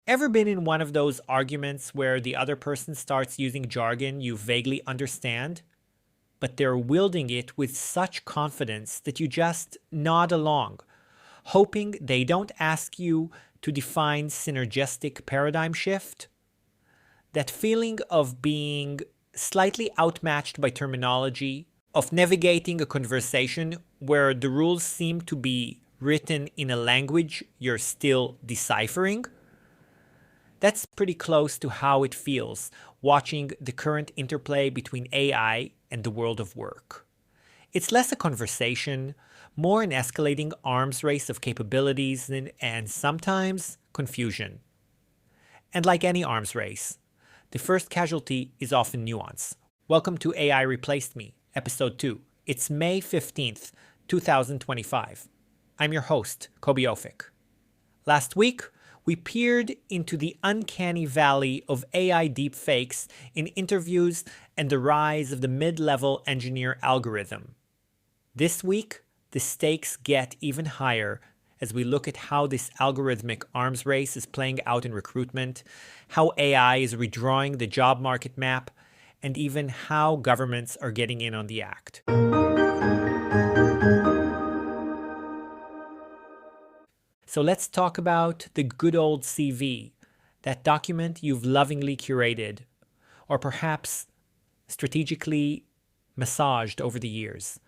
Ever been in one of those arguments where the other person starts using jargon you vaguely understand, but they're wielding it with such confidence that you just nod along, hoping they don't ask you to define synergistic paradigm shift? That feeling of being slightly outmatched by terminology, of navigating a conversation where the rules seem to be written in a language you're still deciphering? That's pretty close to how it feels watching the current interplay between AI and the world of work. It's less a conversation, more an escalating arms race of capabilities and sometimes confusion. And like any arms race, the first casualty is often nuance. Welcome to AI Replaced Me, Episode 2. It's May 15th, 2025. I'm your host, Koby Ofek. Last week, we peered into the uncanny valley of AI deepfakes in interviews and the rise of the mid-level engineer algorithm. This week, the stakes get even higher as we look at how this algorithmic arms race is playing out in recruitment, how AI is redrawing the job market map, and even how governments are getting in on the act. So let's talk about the good old CV, that document you've lovingly curated, or perhaps strategically massaged over the years.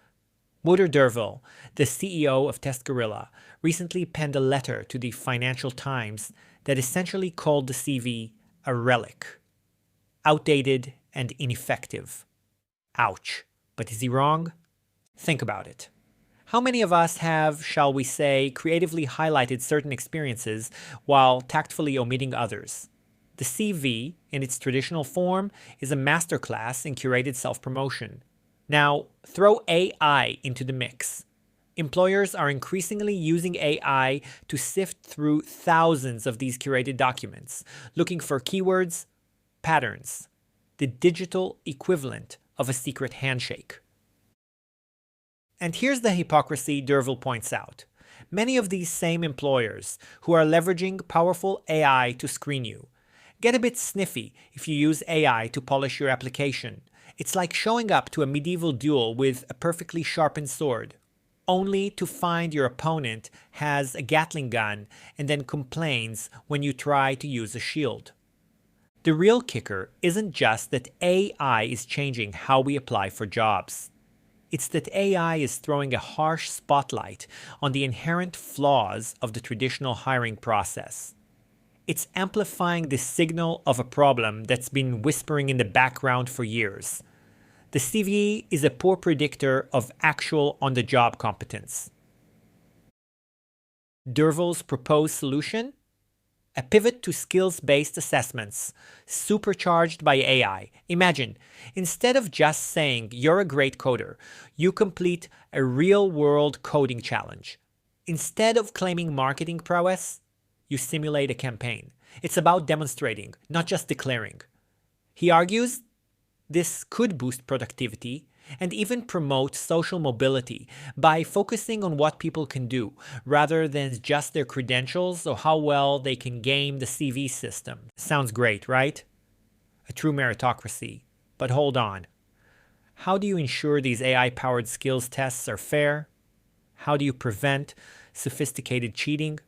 Wouter Derville, the CEO of Test Gorilla, recently penned a letter to the Financial Times that essentially called the CV a relic. Outdated and ineffective. Ouch. But is he wrong? Think about it. How many of us have, shall we say, creatively highlighted certain experiences while tactfully omitting others? The CV, in its traditional form, is a masterclass in curated self-promotion. Now, throw AI into the mix. Employers are increasingly using AI to sift through thousands of these curated documents, looking for keywords, patterns, the digital equivalent of a secret handshake. And here's the hypocrisy Derville points out. Many of these same employers who are leveraging powerful AI to screen you get a bit sniffy if you use AI to polish your application. It's like showing up to a medieval duel with a perfectly sharpened sword, only to find your opponent has a Gatling gun and then complains when you try to use a shield. The real kicker isn't just that AI is changing how we apply for jobs. It's that AI is throwing a harsh spotlight on the inherent flaws of the traditional hiring process. It's amplifying the signal of a problem that's been whispering in the background for years. The CV is a poor predictor of actual on-the-job competence. Derville's proposed solution? A pivot to skills-based assessments, supercharged by AI. Imagine, instead of just saying you're a great coder, you complete a real-world coding challenge. Instead of claiming marketing prowess, you simulate a campaign. It's about demonstrating, not just declaring. He argues this could boost productivity and even promote social mobility by focusing on what people can do, rather than just their credentials or how well they can game the CV system. Sounds great, right? A true meritocracy. But hold on. How do you ensure these AI-powered skills tests are fair? How do you prevent sophisticated cheating?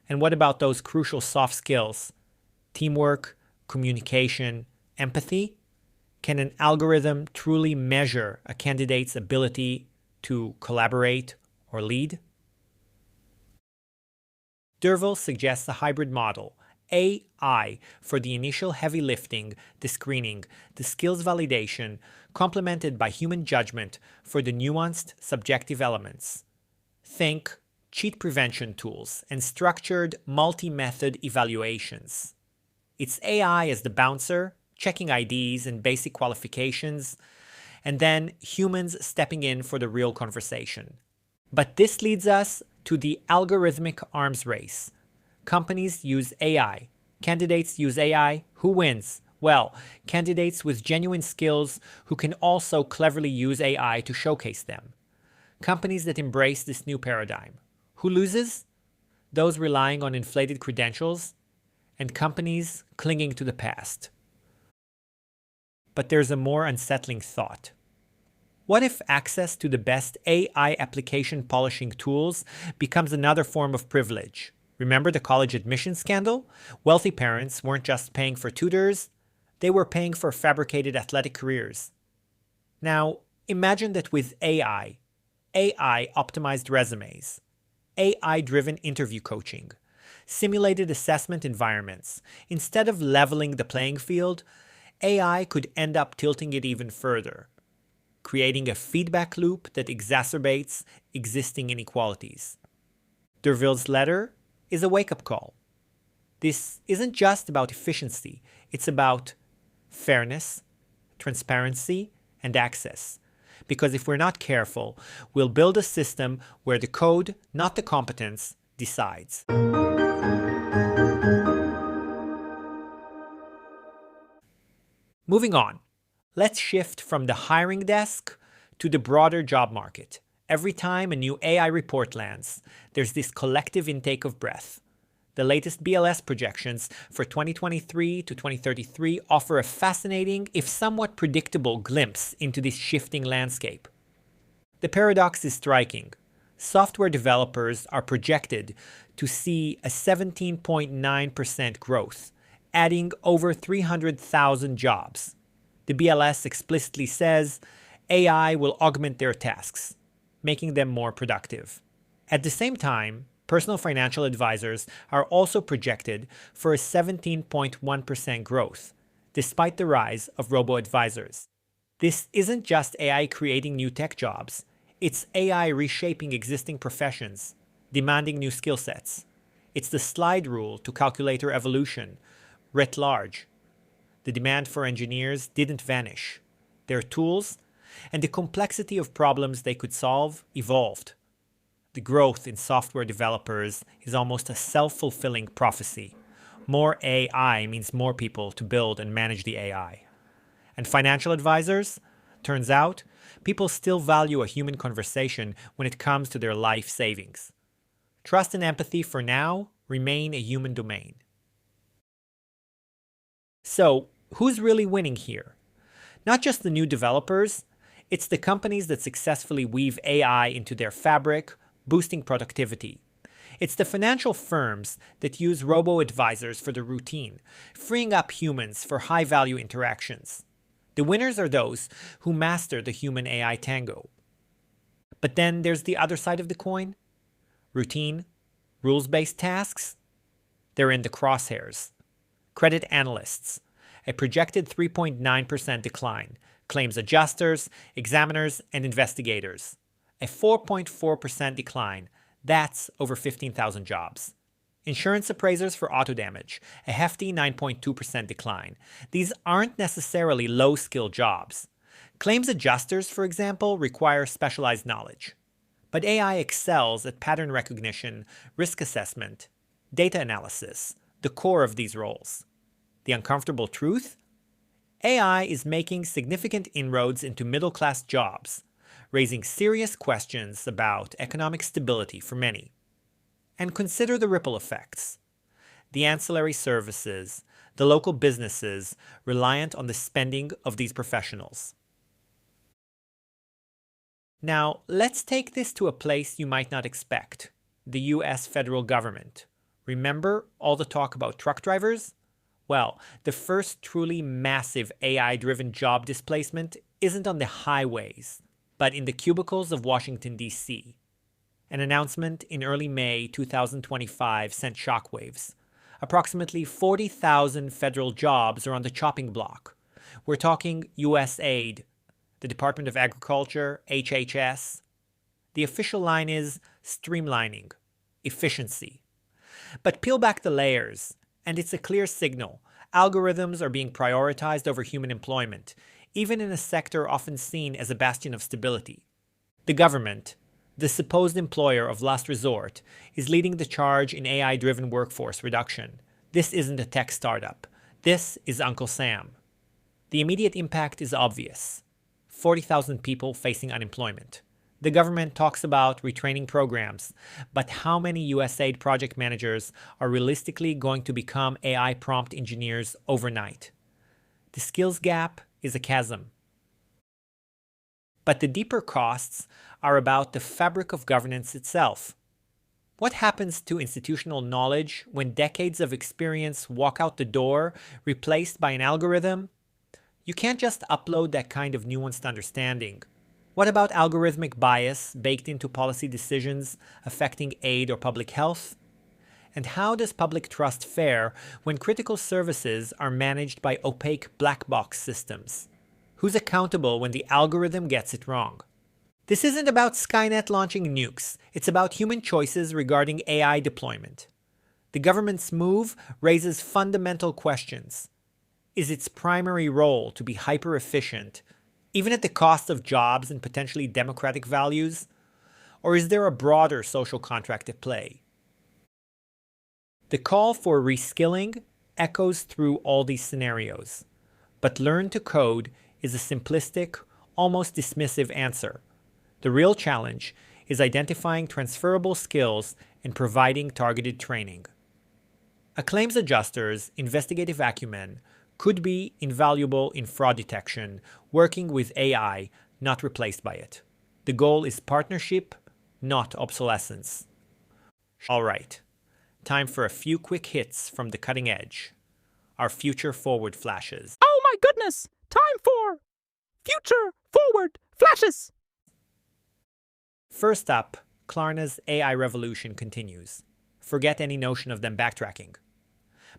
And what about those crucial soft skills? Teamwork, communication, empathy? Can an algorithm truly measure a candidate's ability to collaborate or lead? Derville suggests a hybrid model, AI for the initial heavy lifting, the screening, the skills validation, complemented by human judgment for the nuanced, subjective elements. Think cheat prevention tools and structured multi-method evaluations. It's AI as the bouncer, checking IDs and basic qualifications, and then humans stepping in for the real conversation. But this leads us to the algorithmic arms race. Companies use AI. Candidates use AI. Who wins? Well, candidates with genuine skills who can also cleverly use AI to showcase them. Companies that embrace this new paradigm. Who loses? Those relying on inflated credentials and companies clinging to the past. But there's a more unsettling thought. What if access to the best AI application polishing tools becomes another form of privilege? Remember the college admission scandal? Wealthy parents weren't just paying for tutors, they were paying for fabricated athletic careers. Now, imagine that with AI optimized resumes, AI-driven interview coaching, simulated assessment environments, instead of leveling the playing field, AI could end up tilting it even further, creating a feedback loop that exacerbates existing inequalities. Derville's letter is a wake-up call. This isn't just about efficiency, it's about fairness, transparency, and access. Because if we're not careful, we'll build a system where the code, not the competence, decides. Moving on, let's shift from the hiring desk to the broader job market. Every time a new AI report lands, there's this collective intake of breath. The latest BLS projections for 2023 to 2033 offer a fascinating, if somewhat predictable, glimpse into this shifting landscape. The paradox is striking. Software developers are projected to see a 17.9% growth, adding over 300,000 jobs. The BLS explicitly says AI will augment their tasks, making them more productive. At the same time, personal financial advisors are also projected for a 17.1% growth, despite the rise of robo-advisors. This isn't just AI creating new tech jobs, it's AI reshaping existing professions, demanding new skill sets. It's the slide rule to calculator evolution, writ large. The demand for engineers didn't vanish. Their tools and the complexity of problems they could solve evolved. The growth in software developers is almost a self-fulfilling prophecy. More AI means more people to build and manage the AI. And financial advisors? Turns out, people still value a human conversation when it comes to their life savings. Trust and empathy for now remain a human domain. So, who's really winning here? Not just the new developers, it's the companies that successfully weave AI into their fabric, boosting productivity. It's the financial firms that use robo-advisors for the routine, freeing up humans for high-value interactions. The winners are those who master the human-AI tango. But then there's the other side of the coin. Routine, rules-based tasks, they're in the crosshairs. Credit analysts, a projected 3.9% decline, claims adjusters, examiners, and investigators. A 4.4% decline, that's over 15,000 jobs. Insurance appraisers for auto damage, a hefty 9.2% decline. These aren't necessarily low-skill jobs. Claims adjusters, for example, require specialized knowledge. But AI excels at pattern recognition, risk assessment, data analysis, the core of these roles. The uncomfortable truth? AI is making significant inroads into middle-class jobs, raising serious questions about economic stability for many. And consider the ripple effects. The ancillary services, the local businesses reliant on the spending of these professionals. Now, let's take this to a place you might not expect, the US federal government. Remember all the talk about truck drivers? Well, the first truly massive AI-driven job displacement isn't on the highways, but in the cubicles of Washington, D.C. An announcement in early May 2025 sent shockwaves. Approximately 40,000 federal jobs are on the chopping block. We're talking USAID, the Department of Agriculture, HHS. The official line is streamlining, efficiency. But peel back the layers, and it's a clear signal. Algorithms are being prioritized over human employment, even in a sector often seen as a bastion of stability. The government, the supposed employer of last resort, is leading the charge in AI-driven workforce reduction. This isn't a tech startup. This is Uncle Sam. The immediate impact is obvious. 40,000 people facing unemployment. The government talks about retraining programs, but how many USAID project managers are realistically going to become AI prompt engineers overnight? The skills gap is a chasm. But the deeper costs are about the fabric of governance itself. What happens to institutional knowledge when decades of experience walk out the door, replaced by an algorithm? You can't just upload that kind of nuanced understanding. What about algorithmic bias baked into policy decisions affecting aid or public health? And how does public trust fare when critical services are managed by opaque black box systems? Who's accountable when the algorithm gets it wrong? This isn't about Skynet launching nukes, it's about human choices regarding AI deployment. The government's move raises fundamental questions. Is its primary role to be hyper-efficient, even at the cost of jobs and potentially democratic values? Or is there a broader social contract at play? The call for reskilling echoes through all these scenarios, but learn to code is a simplistic, almost dismissive answer. The real challenge is identifying transferable skills and providing targeted training. A claims adjuster's investigative acumen could be invaluable in fraud detection, working with AI, not replaced by it. The goal is partnership, not obsolescence. All right, time for a few quick hits from the cutting edge. Our future forward flashes. Oh my goodness! Time for future forward flashes! First up, Klarna's AI revolution continues. Forget any notion of them backtracking.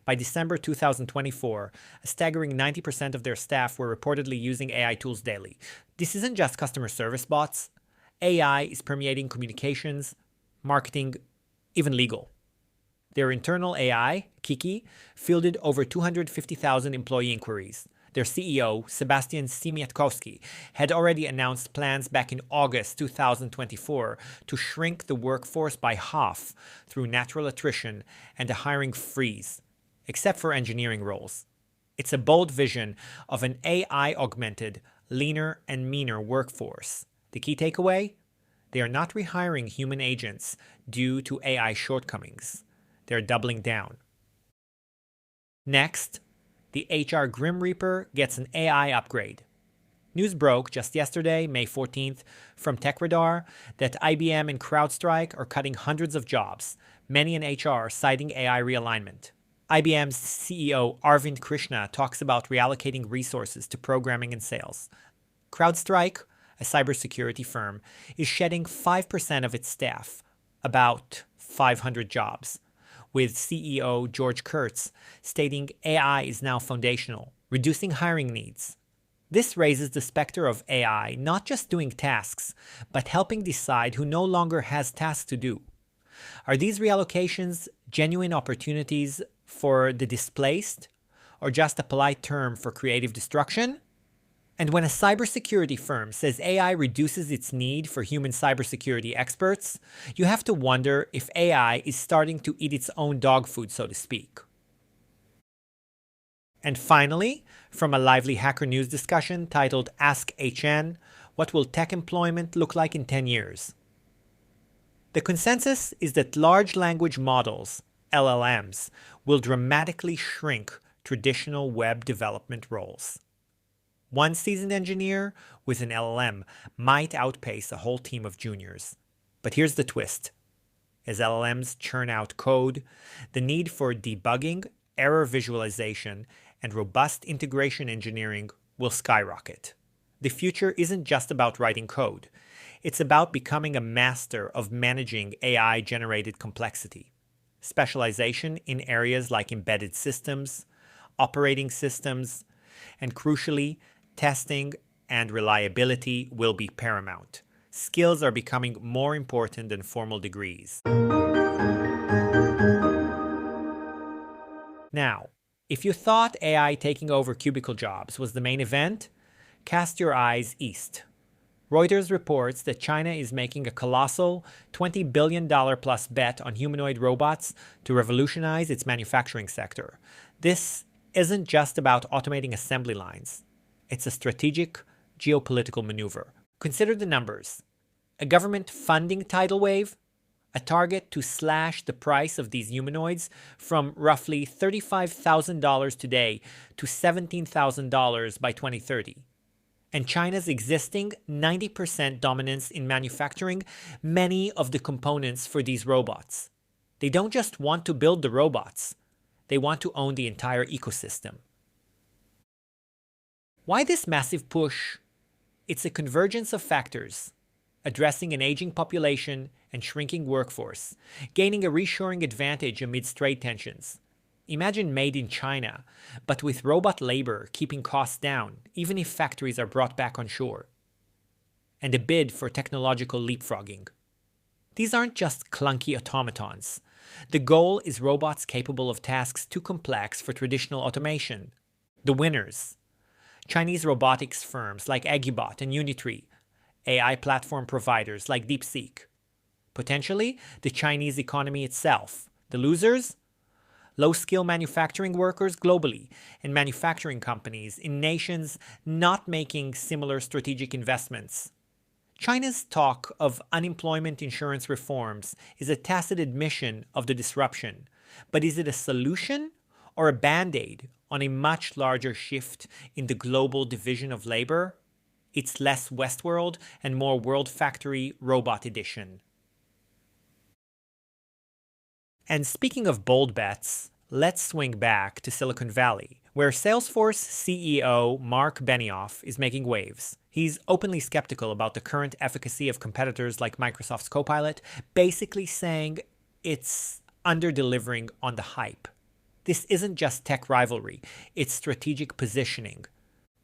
By December 2024, a staggering 90% of their staff were reportedly using AI tools daily. This isn't just customer service bots. AI is permeating communications, marketing, even legal. Their internal AI, Kiki, fielded over 250,000 employee inquiries. Their CEO, Sebastian Siemiatkowski, had already announced plans back in August 2024 to shrink the workforce by half through natural attrition and a hiring freeze, except for engineering roles. It's a bold vision of an AI-augmented, leaner and meaner workforce. The key takeaway? They are not rehiring human agents due to AI shortcomings. They're doubling down. Next, the HR Grim Reaper gets an AI upgrade. News broke just yesterday, May 14th, from TechRadar that IBM and CrowdStrike are cutting hundreds of jobs, many in HR citing AI realignment. IBM's CEO Arvind Krishna talks about reallocating resources to programming and sales. CrowdStrike, a cybersecurity firm, is shedding 5% of its staff, about 500 jobs, with CEO George Kurtz stating AI is now foundational, reducing hiring needs. This raises the specter of AI not just doing tasks, but helping decide who no longer has tasks to do. Are these reallocations genuine opportunities for the displaced, or just a polite term for creative destruction? And when a cybersecurity firm says AI reduces its need for human cybersecurity experts, you have to wonder if AI is starting to eat its own dog food, so to speak. And finally, from a lively Hacker News discussion titled Ask HN, what will tech employment look like in 10 years? The consensus is that large language models, LLMs, will dramatically shrink traditional web development roles. One seasoned engineer with an LLM might outpace a whole team of juniors. But here's the twist. As LLMs churn out code, the need for debugging, error visualization, and robust integration engineering will skyrocket. The future isn't just about writing code. It's about becoming a master of managing AI-generated complexity. Specialization in areas like embedded systems, operating systems, and crucially, testing and reliability will be paramount. Skills are becoming more important than formal degrees. Now, if you thought AI taking over cubicle jobs was the main event, cast your eyes east. Reuters reports that China is making a colossal $20 billion plus bet on humanoid robots to revolutionize its manufacturing sector. This isn't just about automating assembly lines. It's a strategic, geopolitical maneuver. Consider the numbers. A government funding tidal wave, a target to slash the price of these humanoids from roughly $35,000 today to $17,000 by 2030. And China's existing 90% dominance in manufacturing many of the components for these robots. They don't just want to build the robots, they want to own the entire ecosystem. Why this massive push? It's a convergence of factors, addressing an aging population and shrinking workforce, gaining a reshoring advantage amidst trade tensions. Imagine made in China, but with robot labor keeping costs down, even if factories are brought back on shore. And a bid for technological leapfrogging. These aren't just clunky automatons. The goal is robots capable of tasks too complex for traditional automation. The winners: Chinese robotics firms like Agibot and Unitree, AI platform providers like DeepSeek. Potentially, the Chinese economy itself. The losers? Low-skill manufacturing workers globally and manufacturing companies in nations not making similar strategic investments. China's talk of unemployment insurance reforms is a tacit admission of the disruption, but is it a solution or a band-aid on a much larger shift in the global division of labor? It's less Westworld and more World Factory Robot Edition. And speaking of bold bets, let's swing back to Silicon Valley, where Salesforce CEO Marc Benioff is making waves. He's openly skeptical about the current efficacy of competitors like Microsoft's Copilot, basically saying it's under-delivering on the hype. This isn't just tech rivalry, it's strategic positioning.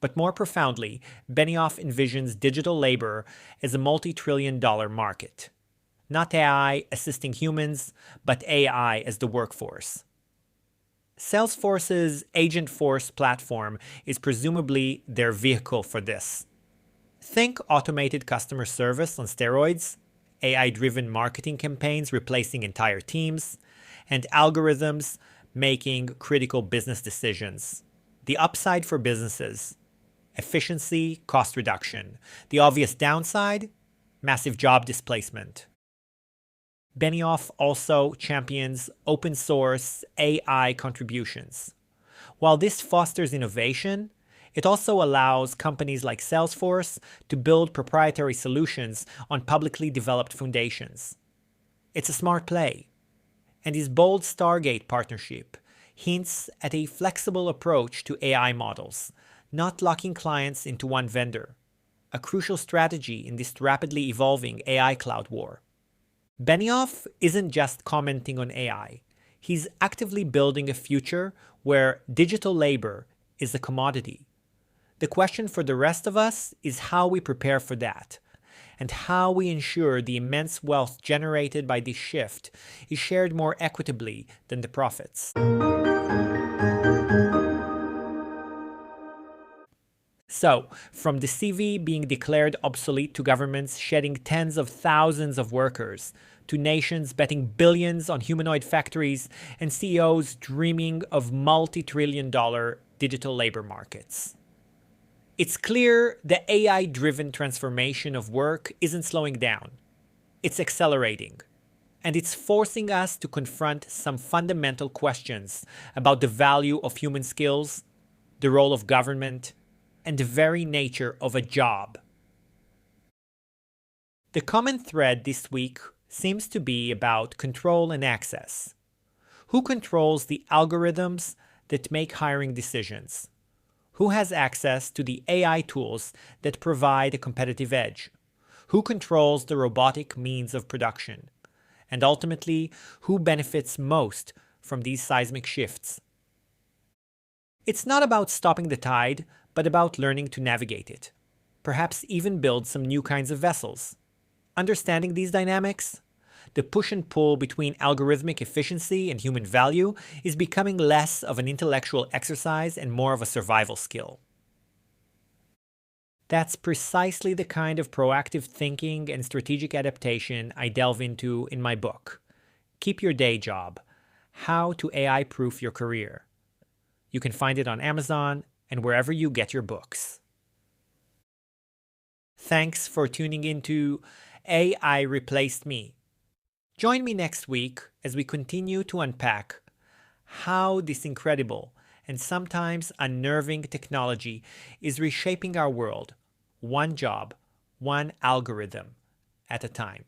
But more profoundly, Benioff envisions digital labor as a multi-trillion-dollar market. Not AI assisting humans, but AI as the workforce. Salesforce's Agentforce platform is presumably their vehicle for this. Think automated customer service on steroids, AI-driven marketing campaigns replacing entire teams, and algorithms making critical business decisions. The upside for businesses: efficiency, cost reduction. The obvious downside: massive job displacement. Benioff also champions open source AI contributions. While this fosters innovation, it also allows companies like Salesforce to build proprietary solutions on publicly developed foundations. It's a smart play. And his bold Stargate partnership hints at a flexible approach to AI models, not locking clients into one vendor, a crucial strategy in this rapidly evolving AI cloud war. Benioff isn't just commenting on AI. He's actively building a future where digital labor is a commodity. The question for the rest of us is how we prepare for that, and how we ensure the immense wealth generated by this shift is shared more equitably than the profits. So, from the CV being declared obsolete to governments shedding tens of thousands of workers, to nations betting billions on humanoid factories, and CEOs dreaming of multi-trillion-dollar digital labor markets. It's clear the AI-driven transformation of work isn't slowing down. It's accelerating. And it's forcing us to confront some fundamental questions about the value of human skills, the role of government, and the very nature of a job. The common thread this week seems to be about control and access. Who controls the algorithms that make hiring decisions? Who has access to the AI tools that provide a competitive edge? Who controls the robotic means of production? And ultimately, who benefits most from these seismic shifts? It's not about stopping the tide, but about learning to navigate it. Perhaps even build some new kinds of vessels. Understanding these dynamics, the push and pull between algorithmic efficiency and human value is becoming less of an intellectual exercise and more of a survival skill. That's precisely the kind of proactive thinking and strategic adaptation I delve into in my book, Keep Your Day Job: How to AI-Proof Your Career. You can find it on Amazon and wherever you get your books. Thanks for tuning into AI replaced me. Join me next week as we continue to unpack how this incredible and sometimes unnerving technology is reshaping our world, one job, one algorithm at a time.